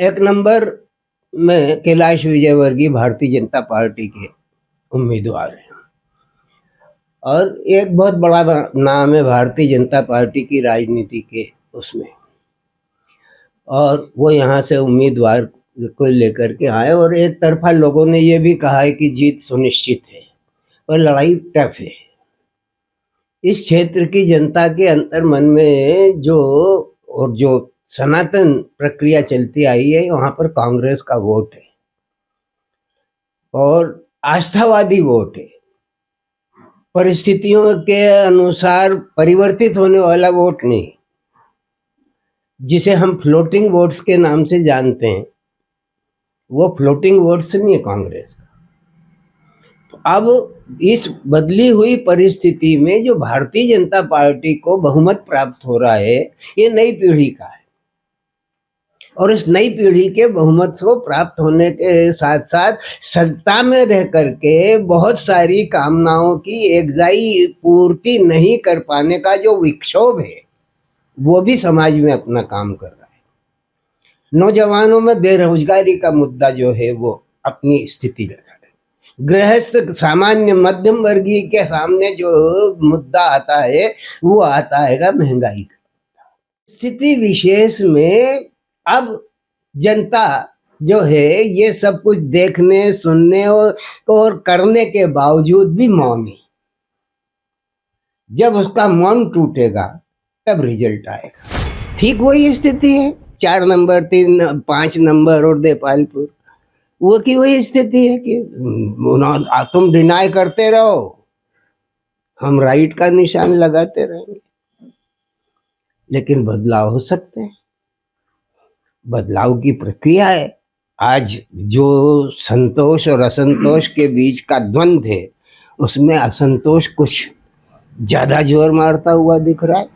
एक नंबर में कैलाश विजयवर्गीय भारतीय जनता पार्टी के उम्मीदवार हैं और एक बहुत बड़ा नाम है भारतीय जनता पार्टी की राजनीति के उसमें, और वो यहाँ से उम्मीदवार को लेकर के आए और एक तरफा लोगों ने ये भी कहा है कि जीत सुनिश्चित है और लड़ाई टफ है। इस क्षेत्र की जनता के अंतर मन में जो सनातन प्रक्रिया चलती आई है, वहां पर कांग्रेस का वोट है और आस्थावादी वोट है, परिस्थितियों के अनुसार परिवर्तित होने वाला वोट नहीं, जिसे हम फ्लोटिंग वोट्स के नाम से जानते हैं। वो फ्लोटिंग वोट्स नहीं है कांग्रेस का। अब इस बदली हुई परिस्थिति में जो भारतीय जनता पार्टी को बहुमत प्राप्त हो रहा है, ये नई पीढ़ी का है और इस नई पीढ़ी के बहुमत को प्राप्त होने के साथ साथ सत्ता में रह करके बहुत सारी कामनाओं की एकजाई पूर्ति नहीं कर पाने का जो विक्षोभ है, वो भी समाज में अपना काम कर रहा है। नौजवानों में बेरोजगारी का मुद्दा जो है वो अपनी स्थिति रखा है। गृहस्थ सामान्य मध्यम वर्गीय के सामने जो मुद्दा आता है वो आता है महंगाई का। स्थिति विशेष में अब जनता जो है ये सब कुछ देखने सुनने और करने के बावजूद भी मौन है। जब उसका मौन टूटेगा तब रिजल्ट आएगा। ठीक वही स्थिति है 4 नंबर 3 5 नंबर और देपालपुर, वो की वही स्थिति है कि तुम डिनाई करते रहो, हम राइट का निशान लगाते रहेंगे। लेकिन बदलाव हो सकते हैं, बदलाव की प्रक्रिया है। आज जो संतोष और असंतोष के बीच का द्वंद्व है, उसमें असंतोष कुछ ज्यादा जोर मारता हुआ दिख रहा है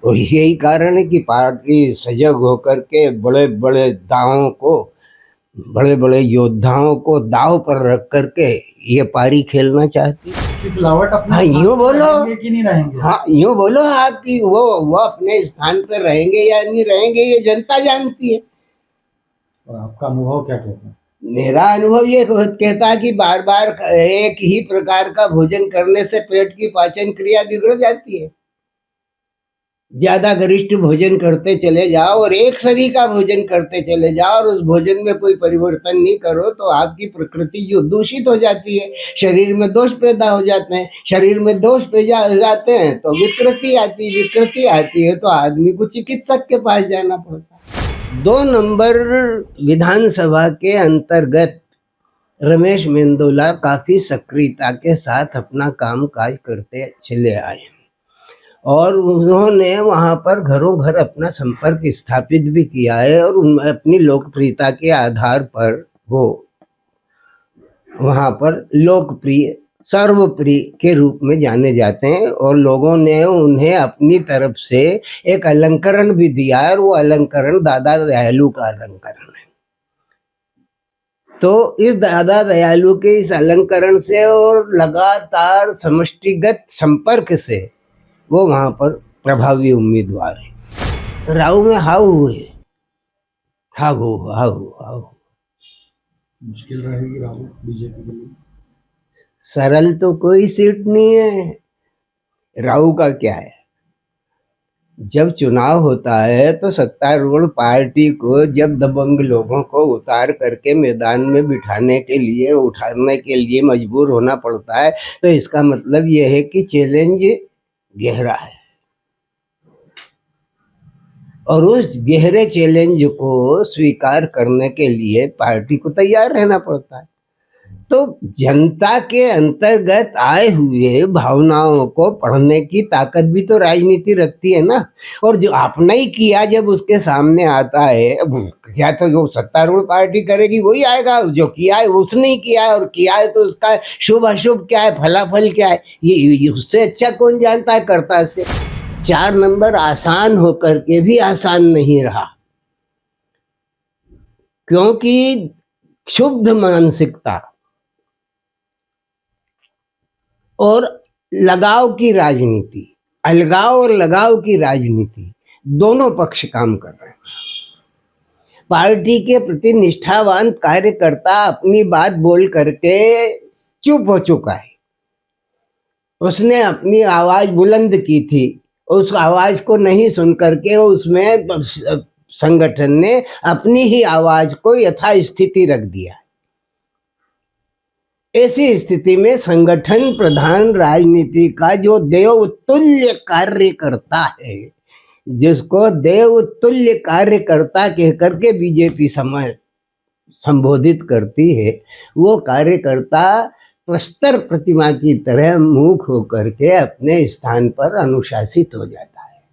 और यही कारण है कि पार्टी सजग होकर के बड़े बड़े योद्धाओं को दाव पर रख करके ये पारी खेलना चाहती है। सिलावट अपने हाँ यूँ बोलो कि नहीं रहेंगे? हाँ यूँ बोलो आप कि वो अपने स्थान पर रहेंगे या नहीं रहेंगे, ये जनता जानती है। और आपका अनुभव क्या कहता है? मेरा अनुभव ये कहता है कि बार बार एक ही प्रकार का भोजन करने से पेट की पाचन क्रिया बिगड़ जाती है। ज्यादा गरिष्ठ भोजन करते चले जाओ और एक सरी का भोजन करते चले जाओ और उस भोजन में कोई परिवर्तन नहीं करो तो आपकी प्रकृति जो दूषित हो जाती है, शरीर में दोष पैदा हो जाते हैं। शरीर में दोष पैदा हो जाते हैं तो विकृति आती है तो आदमी को चिकित्सक के पास जाना पड़ता है। 2 नंबर विधानसभा के अंतर्गत रमेश मेंदोला काफी सक्रियता के साथ अपना काम काज करते चले आए और उन्होंने वहां पर घरों घर अपना संपर्क स्थापित भी किया है और उनमें अपनी लोकप्रियता के आधार पर वो वहां पर लोकप्रिय सर्वप्रिय के रूप में जाने जाते हैं और लोगों ने उन्हें अपनी तरफ से एक अलंकरण भी दिया है और वो अलंकरण दादा दयालु का अलंकरण है। तो इस दादा दयालु के इस अलंकरण से और लगातार समष्टिगत संपर्क से वो वहां पर प्रभावी उम्मीदवार है। राव में हाउ हुए हाउ मुश्किल रहेगी राहुल बीजेपी के लिए। सरल तो कोई सीट नहीं है। राव का क्या है, जब चुनाव होता है तो सत्तारूढ़ पार्टी को जब दबंग लोगों को उतार करके मैदान में बिठाने के लिए उठाने के लिए मजबूर होना पड़ता है तो इसका मतलब यह है कि चैलेंज गहरा है और उस गहरे चैलेंज को स्वीकार करने के लिए पार्टी को तैयार रहना पड़ता है। तो जनता के अंतर्गत आए हुए भावनाओं को पढ़ने की ताकत भी तो राजनीति रखती है ना। और जो आपने ही किया जब उसके सामने आता है, क्या तो जो सत्तारूढ़ पार्टी करेगी वही आएगा, जो किया है उसने ही किया है और किया है तो उसका शुभ अशुभ क्या है, फलाफल क्या है, ये उससे अच्छा कौन जानता है कर्ता से। 4 नंबर आसान होकर के भी आसान नहीं रहा क्योंकि क्षुब्ध मानसिकता और लगाव की राजनीति, अलगाव और लगाव की राजनीति, दोनों पक्ष काम कर रहे हैं। पार्टी के प्रति निष्ठावान कार्यकर्ता अपनी बात बोल करके चुप हो चुका है। उसने अपनी आवाज बुलंद की थी, उस आवाज को नहीं सुन करके उसमें संगठन ने अपनी ही आवाज को यथास्थिति रख दिया। ऐसी स्थिति में संगठन प्रधान राजनीति का जो देवतुल्य कार्य करता है, जिसको देवतुल्य कार्यकर्ता कहकर के बीजेपी समय संबोधित करती है, वो कार्यकर्ता प्रस्तर प्रतिमा की तरह मूक होकर के अपने स्थान पर अनुशासित हो जाता है।